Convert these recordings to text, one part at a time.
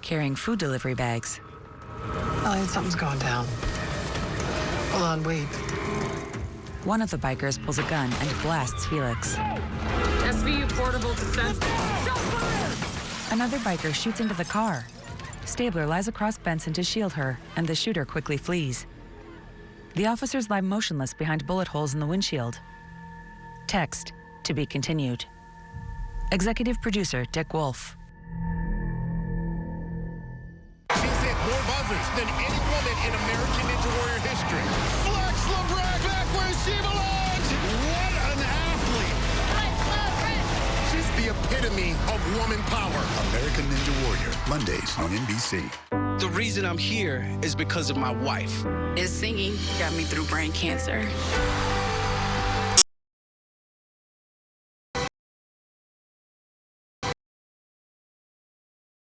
carrying food delivery bags. Elliot, something's going down. Hold on, wait. One of the bikers pulls a gun and blasts Felix. SVU portable defense. Another biker shoots into the car. Stabler lies across Benson to shield her, and the shooter quickly flees. The officers lie motionless behind bullet holes in the windshield. Text, to be continued. Executive producer Dick Wolf. She's hit more buzzers than any woman in American Ninja Warrior history. Flex LeBron back where she belongs. What an athlete. She's the epitome of woman power. American Ninja Warrior, Mondays on NBC. The reason I'm here is because of my wife. His singing got me through brain cancer.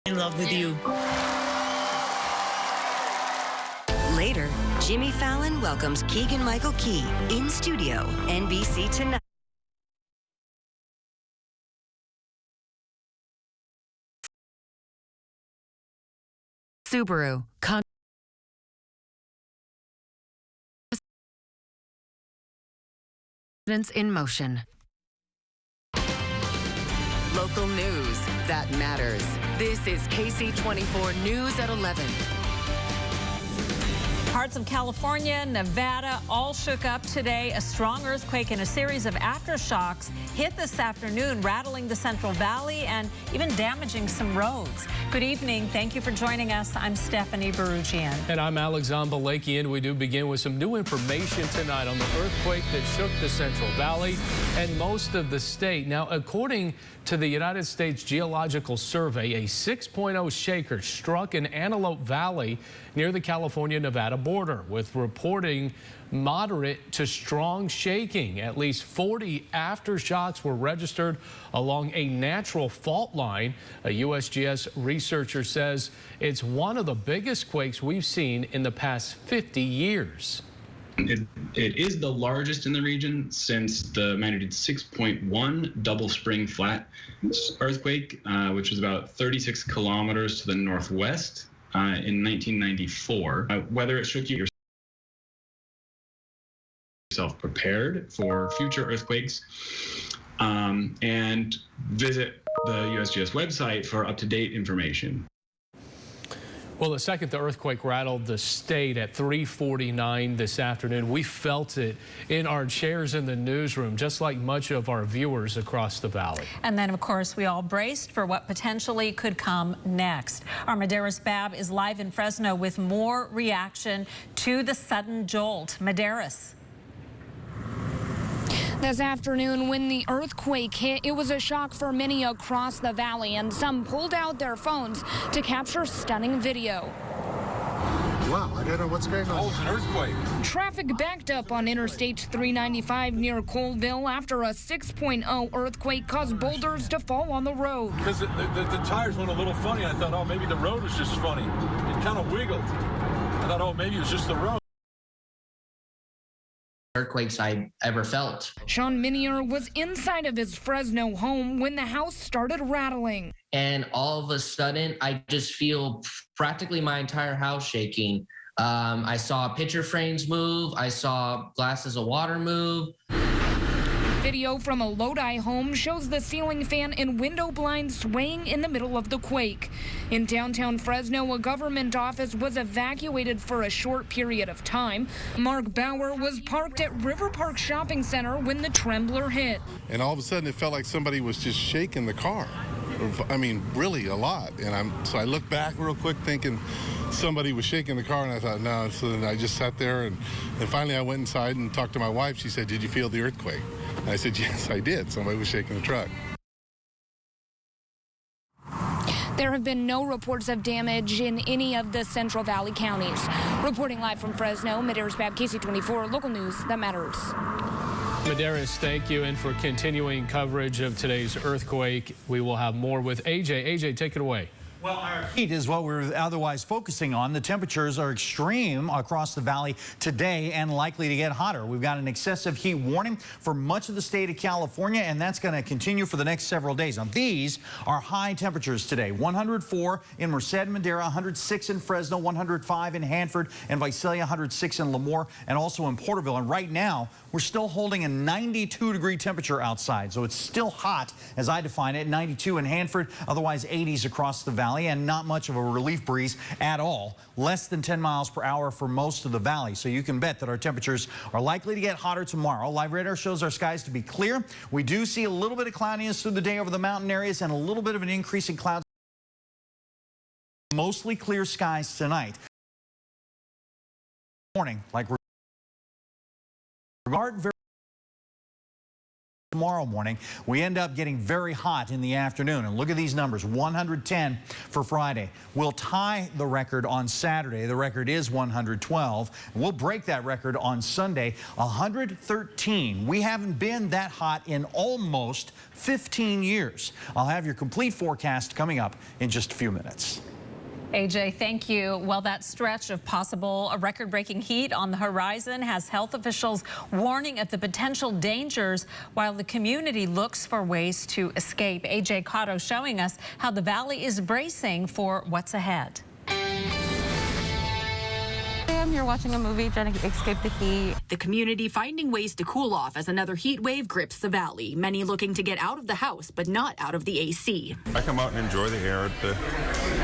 In love with you. Later, Jimmy Fallon welcomes Keegan-Michael Key in studio, NBC Tonight. Subaru. Confidence in motion. Local news that matters. This is ksee 24 News at 11. Parts of California, Nevada, all shook up today. A strong earthquake and a series of aftershocks hit this afternoon, rattling the Central Valley and even damaging some roads. Good evening. Thank you for joining us. I'm Stephanie Baruchian. And I'm Alexander Balakian. We do begin with some new information tonight on the earthquake that shook the Central Valley and most of the state. Now, according to the United States Geological Survey, a 6.0 shaker struck in Antelope Valley near the California-Nevada border, with reporting moderate to strong shaking. At least 40 aftershocks were registered along a natural fault line. A USGS researcher says it's one of the biggest quakes we've seen in the past 50 years. It is the largest in the region since the magnitude 6.1 double spring flat earthquake, which was about 36 kilometers to the northwest in 1994. Whether it shook you yourself prepared for future earthquakes, and visit the USGS website for up-to-date information. Well, the second the earthquake rattled the state at 3:49 this afternoon, we felt it in our chairs in the newsroom, just like much of our viewers across the valley. And then, of course, we all braced for what potentially could come next. Our Medeiros Bab is live in Fresno with more reaction to the sudden jolt. Medeiros. This afternoon, when the earthquake hit, it was a shock for many across the valley, and some pulled out their phones to capture stunning video. Wow, I don't know what's going on. Oh, it's an earthquake. Traffic backed up on Interstate 395 near Colville after a 6.0 earthquake caused boulders to fall on the road. Because the tires went a little funny. I thought, oh, maybe the road was just funny. It kind of wiggled. I thought, oh, maybe it was just the road. Earthquakes I ever felt. Sean Minier was inside of his Fresno home when the house started rattling. And all of a sudden, I just feel practically my entire house shaking. I saw picture frames move. I saw glasses of water move. Video from a Lodi home shows the ceiling fan and window blinds swaying in the middle of the quake. In downtown Fresno, a government office was evacuated for a short period of time. Mark Bauer was parked at River Park Shopping Center when the trembler hit. And all of a sudden, it felt like somebody was just shaking the car. I mean, really a lot. And so I looked back real quick thinking somebody was shaking the car, and I thought, no. So then I just sat there, and finally I went inside and talked to my wife. She said, did you feel the earthquake? And I said, yes, I did. Somebody was shaking the truck. There have been no reports of damage in any of the Central Valley counties. Reporting live from Fresno, Medeiros Bab, ksee 24, local news that matters. Medeiros, thank you. And for continuing coverage of today's earthquake, we will have more with AJ. AJ, take it away. Well, our heat is what we're otherwise focusing on. The temperatures are extreme across the valley today and likely to get hotter. We've got an excessive heat warning for much of the state of California, and that's going to continue for the next several days. Now, these are high temperatures today. 104 in Merced, Madera, 106 in Fresno, 105 in Hanford and Visalia, 106 in Lemoore, and also in Porterville. And right now, we're still holding a 92-degree temperature outside, so it's still hot as I define it. 92 in Hanford, otherwise 80s across the valley, and not much of a relief breeze at all. Less than 10 miles per hour for most of the valley, so you can bet that our temperatures are likely to get hotter tomorrow. Live radar shows our skies to be clear. We do see a little bit of cloudiness through the day over the mountain areas and a little bit of an increase in clouds. Mostly clear skies tonight. Morning, like tomorrow morning, we end up getting very hot in the afternoon. And look at these numbers, 110 for Friday. We'll tie the record on Saturday. The record is 112. We'll break that record on Sunday, 113. We haven't been that hot in almost 15 years. I'll have your complete forecast coming up in just a few minutes. AJ, thank you. Well, that stretch of possible record-breaking heat on the horizon has health officials warning of the potential dangers while the community looks for ways to escape. AJ Cotto showing us how the valley is bracing for what's ahead. I'm here watching a movie, trying to escape the heat. The community finding ways to cool off as another heat wave grips the valley. Many looking to get out of the house, but not out of the AC. I come out and enjoy the air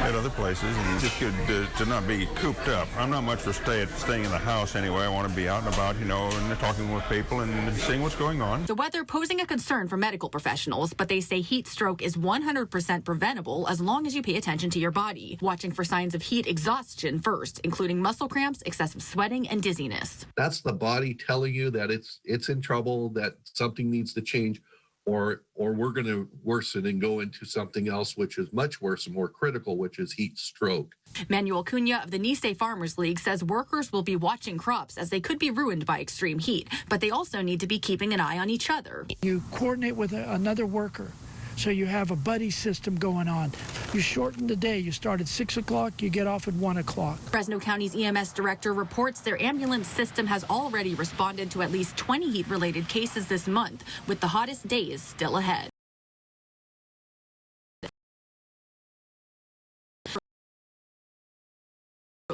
at other places, and it's just good to not be cooped up. I'm not much for staying in the house anyway. I want to be out and about, you know, and talking with people and seeing what's going on. The weather posing a concern for medical professionals, but they say heat stroke is 100% preventable as long as you pay attention to your body. Watching for signs of heat exhaustion first, including muscle cramps, excessive sweating, and dizziness. That's the body telling you that it's in trouble, that something needs to change, or we're going to worsen and go into something else, which is much worse and more critical, which is heat stroke. Manuel Cunha of the nexstar Farmers League says workers will be watching crops as they could be ruined by extreme heat, but they also need to be keeping an eye on each other. You coordinate with another worker, so you have a buddy system going on. You shorten the day. You start at 6 o'clock, you get off at 1 o'clock. Fresno County's EMS director reports their ambulance system has already responded to at least 20 heat-related cases this month, with the hottest days still ahead.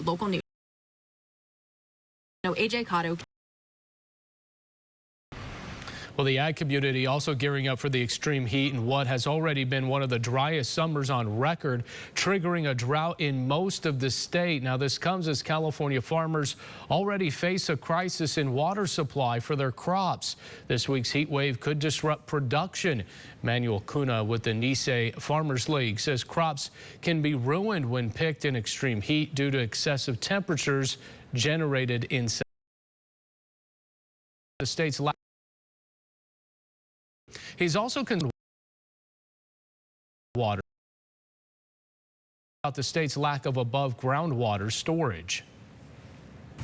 Local news. AJ Cotto. Well, the ag community also gearing up for the extreme heat in what has already been one of the driest summers on record, triggering a drought in most of the state. Now, this comes as California farmers already face a crisis in water supply for their crops. This week's heat wave could disrupt production. Manuel Cunha with the nexstar Farmers League says crops can be ruined when picked in extreme heat due to excessive temperatures generated in the state's lack. He's also concerned water about the state's lack of above groundwater storage.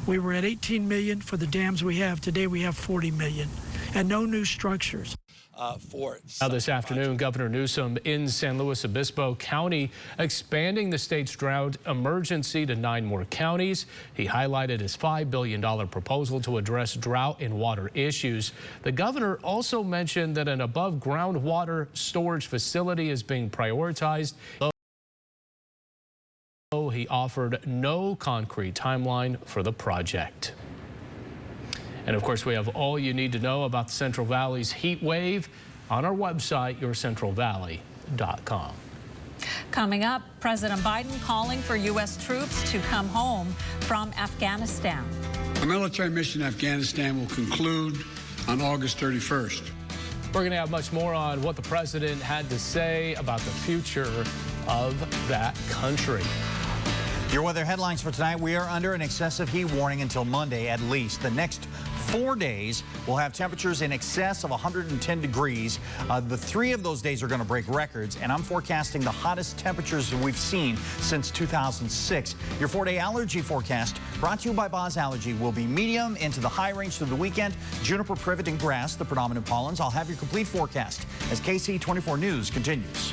We were at 18 million for the dams we have. Today we have 40 million and no new structures. Now this afternoon, Governor Newsom in San Luis Obispo County expanding the state's drought emergency to 9 more counties. He highlighted his $5 billion proposal to address drought and water issues. The governor also mentioned that an above ground water storage facility is being prioritized. He offered no concrete timeline for the project. And of course, we have all you need to know about the Central Valley's heat wave on our website, yourcentralvalley.com. Coming up, President Biden calling for U.S. troops to come home from Afghanistan. The military mission in Afghanistan will conclude on August 31st. We're going to have much more on what the president had to say about the future of that country. Your weather headlines for tonight. We are under an excessive heat warning until Monday at least. The next 4 days will have temperatures in excess of 110 degrees. The 3 of those days are going to break records, and I'm forecasting the hottest temperatures that we've seen since 2006. Your 4-day allergy forecast brought to you by Boz Allergy will be medium into the high range through the weekend. Juniper, privet, and grass, the predominant pollens. I'll have your complete forecast as KC 24 News continues.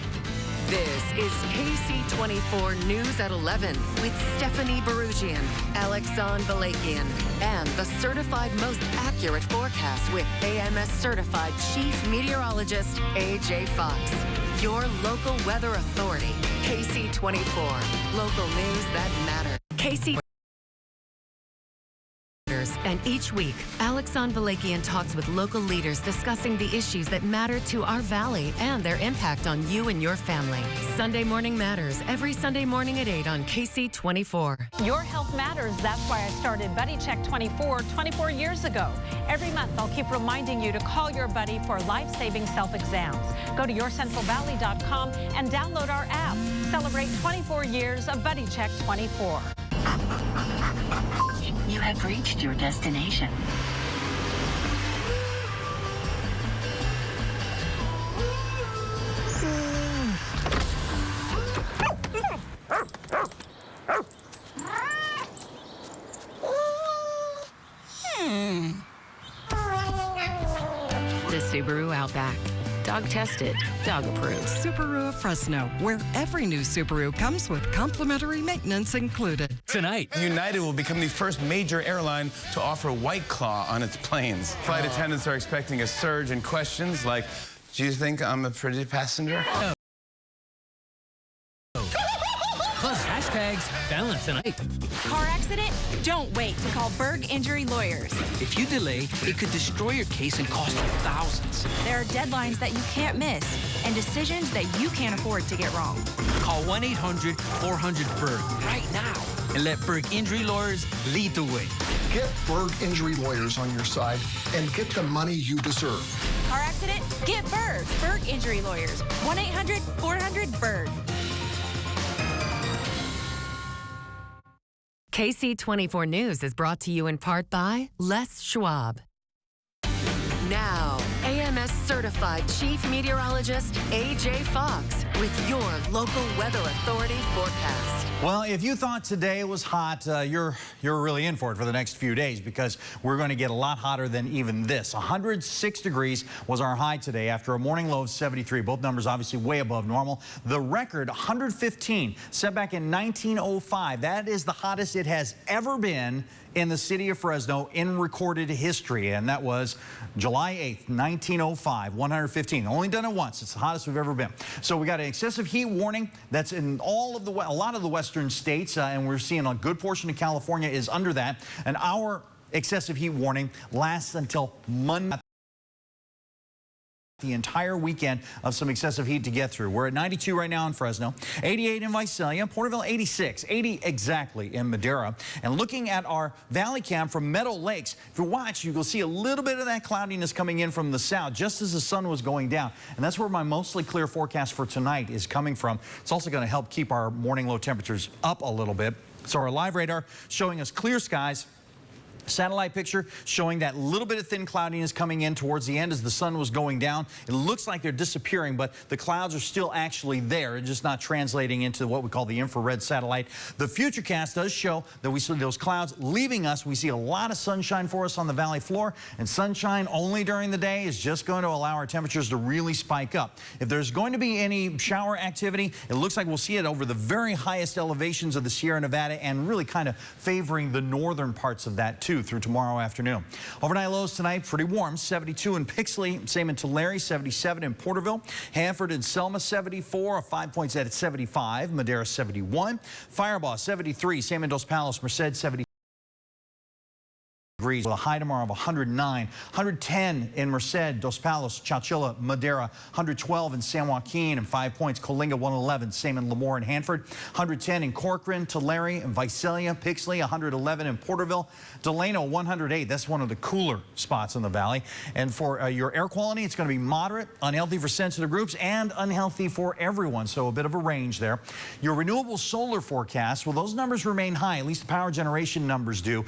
This is KC24 News at 11 with Stephanie Barugian, Alexandre Balakian, and the certified most accurate forecast with AMS certified Chief Meteorologist AJ Fox. Your local weather authority, KC24. Local news that matters. KC. And each week, Alexandre Balakian talks with local leaders discussing the issues that matter to our valley and their impact on you and your family. Sunday Morning Matters, every Sunday morning at 8 on KC24. Your health matters. That's why I started Buddy Check 24 years ago. Every month, I'll keep reminding you to call your buddy for life-saving self-exams. Go to yourcentralvalley.com and download our app. Celebrate 24 years of Buddy Check 24. You have reached your destination. The Subaru Outback. Dog tested, dog approved. Subaru of Fresno, where every new Subaru comes with complimentary maintenance included. Tonight, United will become the first major airline to offer White Claw on its planes. Flight attendants are expecting a surge in questions like, do you think I'm a pretty passenger? Plus hashtags Fallon tonight. Car accident? Don't wait to call Berg Injury Lawyers. If you delay, it could destroy your case and cost you thousands. There are deadlines that you can't miss and decisions that you can't afford to get wrong. Call 1-800-400-BERG right now and let Berg Injury Lawyers lead the way. Get Berg Injury Lawyers on your side and get the money you deserve. Car accident? Get Berg. Berg Injury Lawyers. 1-800-400-BERG. KC24 News is brought to you in part by Les Schwab. Now, AMS certified Chief Meteorologist AJ Fox with your local weather authority forecast. Well, if you thought today was hot, you're really in for it for the next few days because we're going to get a lot hotter than even this. 106 degrees was our high today after a morning low of 73. Both numbers obviously way above normal. The record, 115, set back in 1905. That is the hottest it has ever been in the city of Fresno in recorded history, and that was July 8th, 1905, 115. Only done it once. It's the hottest we've ever been. So we got an excessive heat warning that's in a lot of the western states, and we're seeing a good portion of California is under that. And our excessive heat warning lasts until Monday. The entire weekend of some excessive heat to get through. We're at 92 right now in Fresno, 88 in Visalia, Porterville 86, 80 exactly in Madera. And looking at our valley cam from Meadow Lakes, if you watch, you will see a little bit of that cloudiness coming in from the south just as the sun was going down. And that's where my mostly clear forecast for tonight is coming from. It's also going to help keep our morning low temperatures up a little bit. So our live radar showing us clear skies. Satellite picture showing that little bit of thin cloudiness coming in towards the end as the sun was going down. It looks like they're disappearing, but the clouds are still actually there. It's just not translating into what we call the infrared satellite. The futurecast does show that we see those clouds leaving us. We see a lot of sunshine for us on the valley floor, and sunshine only during the day is just going to allow our temperatures to really spike up. If there's going to be any shower activity, it looks like we'll see it over the very highest elevations of the Sierra Nevada and really kind of favoring the northern parts of that too through tomorrow afternoon. Overnight lows tonight, pretty warm, 72 in Pixley, same in Tulare, 77 in Porterville, Hanford and Selma 74, a 5 point set at 75, Madera 71, Firebaugh 73, same in Dos Palos, Merced 70. With a high tomorrow of 109, 110 in Merced, Dos Palos, Chowchilla, Madera, 112 in San Joaquin and 5 points, Coalinga 111, same in Lemoore and Hanford, 110 in Corcoran, Tulare and Visalia, Pixley, 111 in Porterville, Delano 108. That's one of the cooler spots in the valley. And for your air quality, it's going to be moderate, unhealthy for sensitive groups and unhealthy for everyone. So a bit of a range there. Your renewable solar forecast, well, those numbers remain high, at least the power generation numbers do.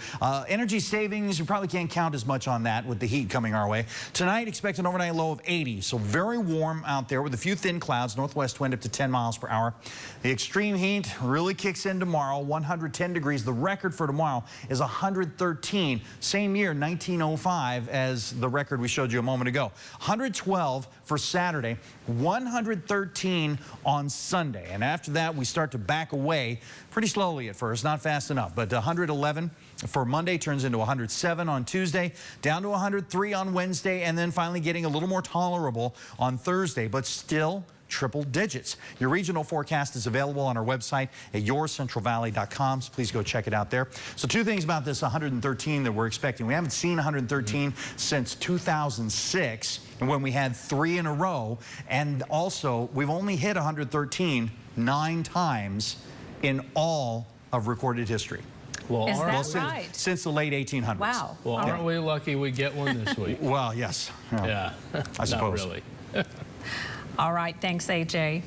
Energy savings evenings, you probably can't count as much on that with the heat coming our way. Tonight, expect an overnight low of 80, so very warm out there with a few thin clouds, northwest wind up to 10 miles per hour. The extreme heat really kicks in tomorrow, 110 degrees. The record for tomorrow is 113, same year, 1905, as the record we showed you a moment ago. 112 for Saturday, 113 on Sunday. And after that, we start to back away pretty slowly at first, not fast enough, but 111 for Monday turns into 107 on Tuesday, down to 103 on Wednesday, and then finally getting a little more tolerable on Thursday, but still triple digits. Your regional forecast is available on our website at yourcentralvalley.com. So please go check it out there. So two things about this 113 that we're expecting. We haven't seen 113 since 2006, and when we had 3 in a row. And also, we've only hit 113 9 times in all of recorded history. Well, Is that since, right? Since the late 1800s. Wow. Well, aren't we lucky we get one this week? Well, yes. Yeah, I suppose. Not really. All right, thanks, AJ.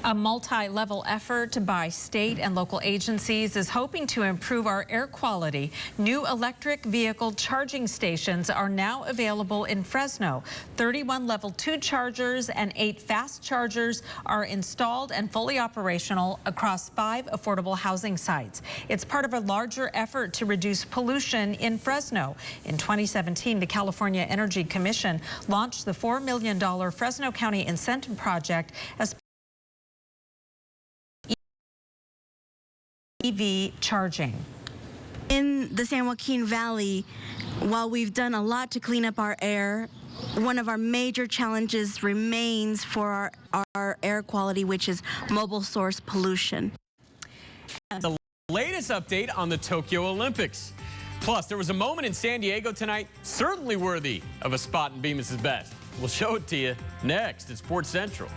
A multi-level effort by state and local agencies is hoping to improve our air quality. New electric vehicle charging stations are now available in Fresno. 31 level 2 chargers and 8 fast chargers are installed and fully operational across 5 affordable housing sites. It's part of a larger effort to reduce pollution in Fresno. In 2017, the California Energy Commission launched the $4 million Fresno County Incentive Project as EV charging. In the San Joaquin Valley, while we've done a lot to clean up our air, one of our major challenges remains for our air quality, which is mobile source pollution. The latest update on the Tokyo Olympics. Plus, there was a moment in San Diego tonight certainly worthy of a spot in Bemis' Best. We'll show it to you next at Sports Central.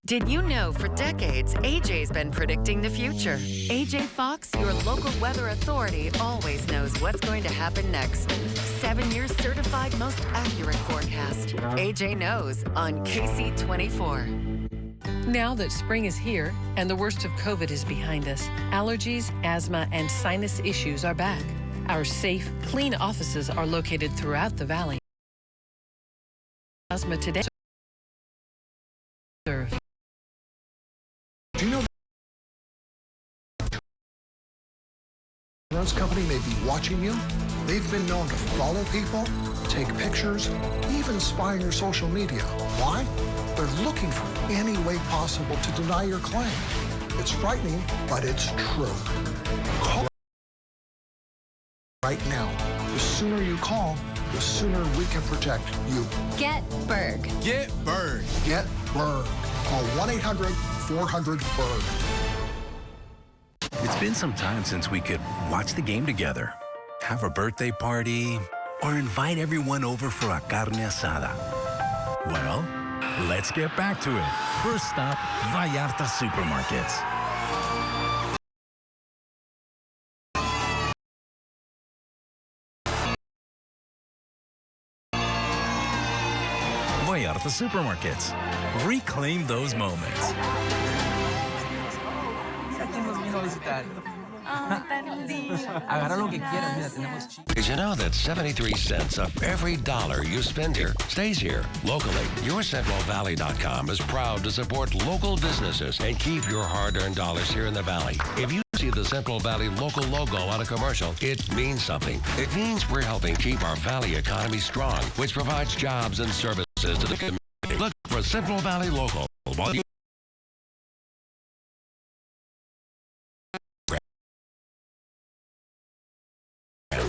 Did you know for decades, AJ's been predicting the future? AJ Fox, your local weather authority, always knows what's going to happen next. 7 years certified most accurate forecast. AJ knows on ksee 24. Now that spring is here and the worst of COVID is behind us, allergies, asthma, and sinus issues are back. Our safe, clean offices are located throughout the valley. Asthma today. Serve. Do you know the insurance company may be watching you? They've been known to follow people, take pictures, even spy on your social media. Why? They're looking for any way possible to deny your claim. It's frightening, but it's true. Call right now. The sooner you call, the sooner we can protect you. Get Berg. Get Berg. Get Berg. Call 1-800-400-BERG. It's been some time since we could watch the game together, have a birthday party, or invite everyone over for a carne asada. Well, let's get back to it. First stop, Vallarta Supermarkets. Vallarta Supermarkets. Reclaim those moments. Did you know that 73 cents of every dollar you spend here stays here locally? YourCentralValley.com is proud to support local businesses and keep your hard-earned dollars here in the Valley. If you see the Central Valley local logo on a commercial, it means something. It means we're helping keep our Valley economy strong, which provides jobs and services to the community. Look for Central Valley Local.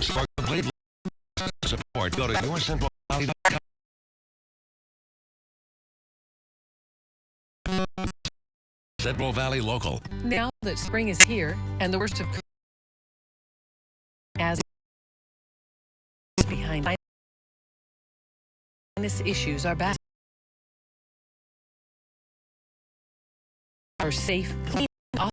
For complete support, go to YourCentralValley.com. Central Valley Local. Now that spring is here and the worst of COVID as behind sinus issues are back. Our safe, clean office.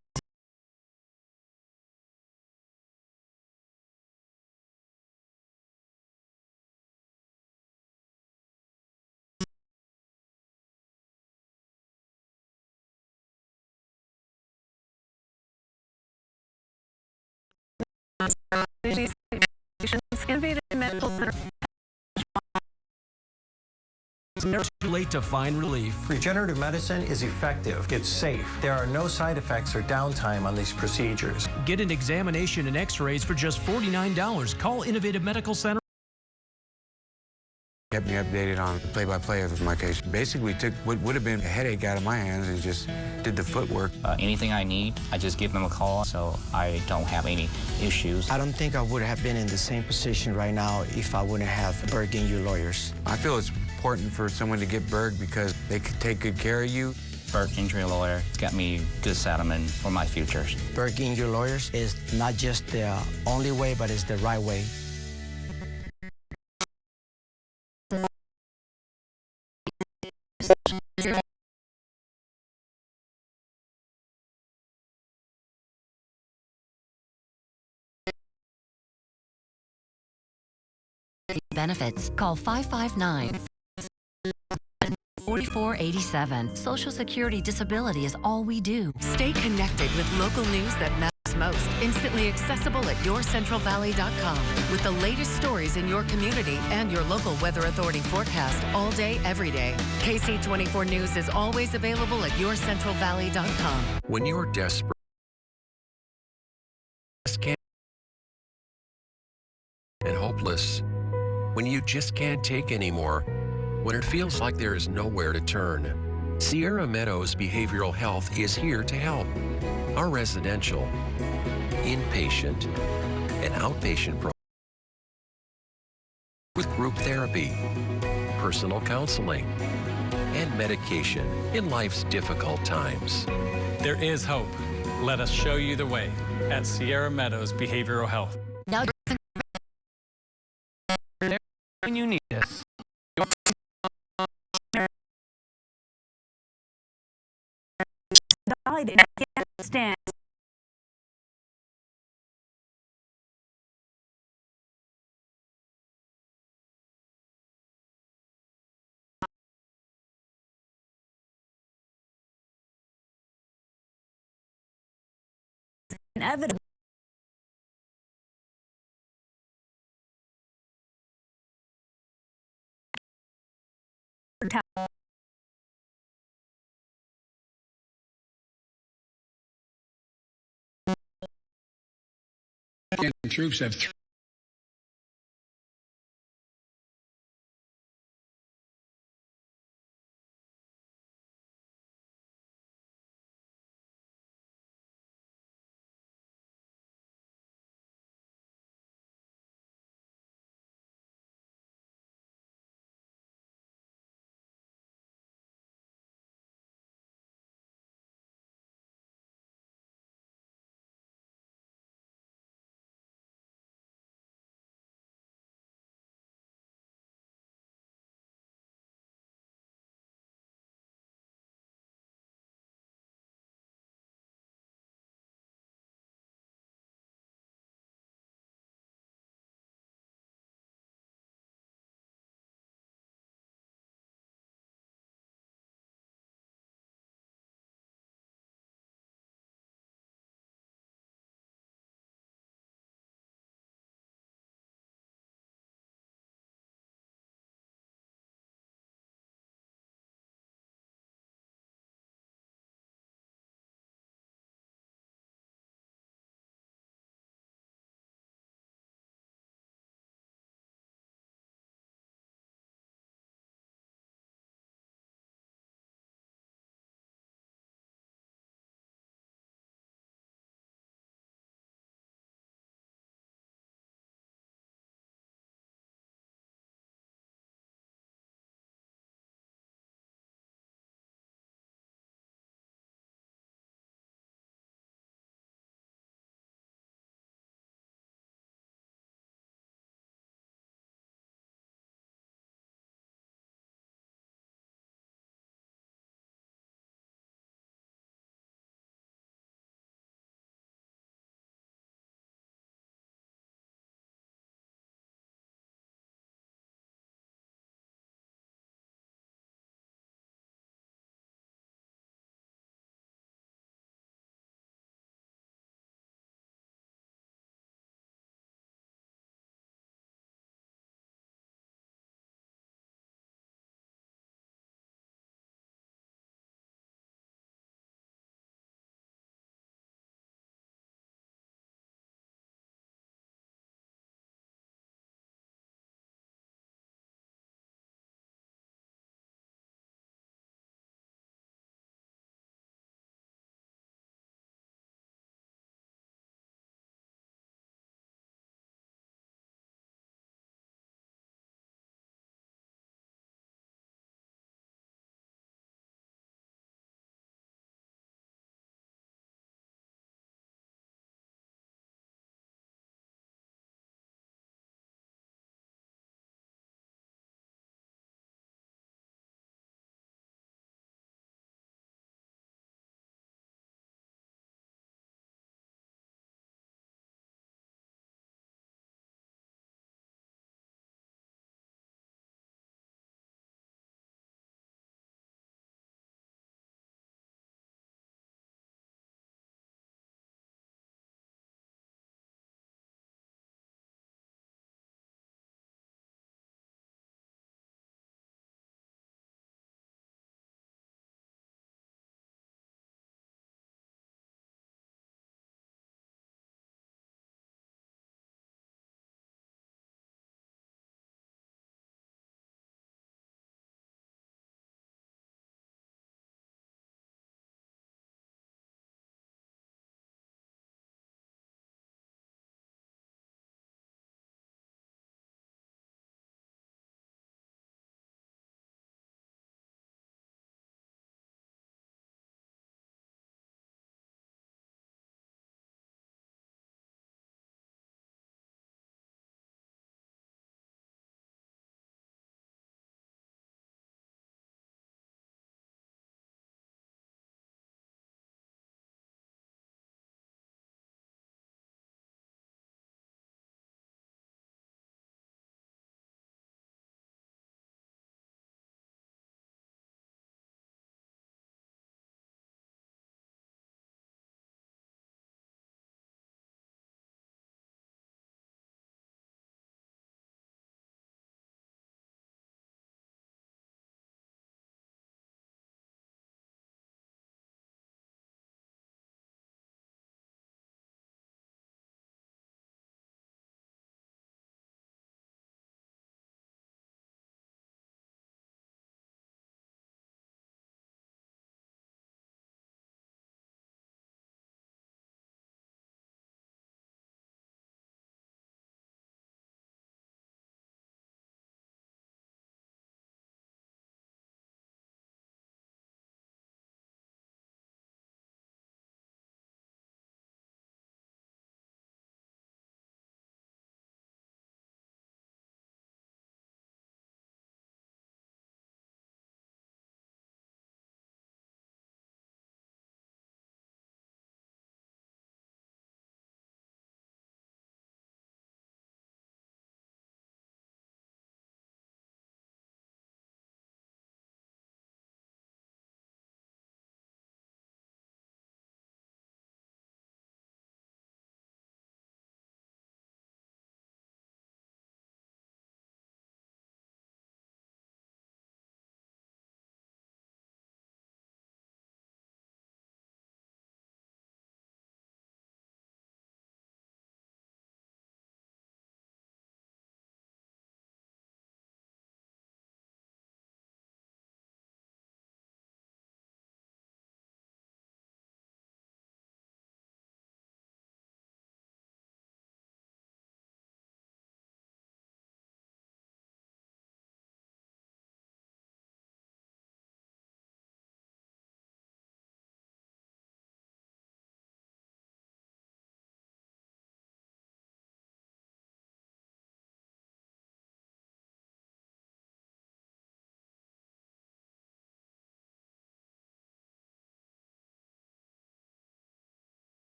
Innovative Medical Center. It's never too late to find relief. Regenerative medicine is effective. It's safe. There are no side effects or downtime on these procedures. Get an examination and x-rays for just $49. Call Innovative Medical Center. Kept me updated on play-by-play of my case. Basically took what would have been a headache out of my hands and just did the footwork. Anything I need, I just give them a call, so I don't have any issues. I don't think I would have been in the same position right now if I wouldn't have Berg and you lawyers. I feel it's important for someone to get Berg because they could take good care of you. Berg Injury Lawyer got me good settlement for my futures. Berg and your lawyers is not just the only way, but it's the right way. Benefits. Call 559-4487. Social Security disability is all we do. Stay connected with local news that matters most. Instantly accessible at yourcentralvalley.com with the latest stories in your community and your local weather authority forecast all day, every day. KC 24 News is always available at yourcentralvalley.com. When you're desperate, and hopeless, when you just can't take anymore, when it feels like there is nowhere to turn, Sierra Meadows Behavioral Health is here to help. Our residential, inpatient, and outpatient programs with group therapy, personal counseling, and medication in life's difficult times. There is hope. Let us show you the way at Sierra Meadows Behavioral Health. Now when you need us. Stand. Inevitable. Troops have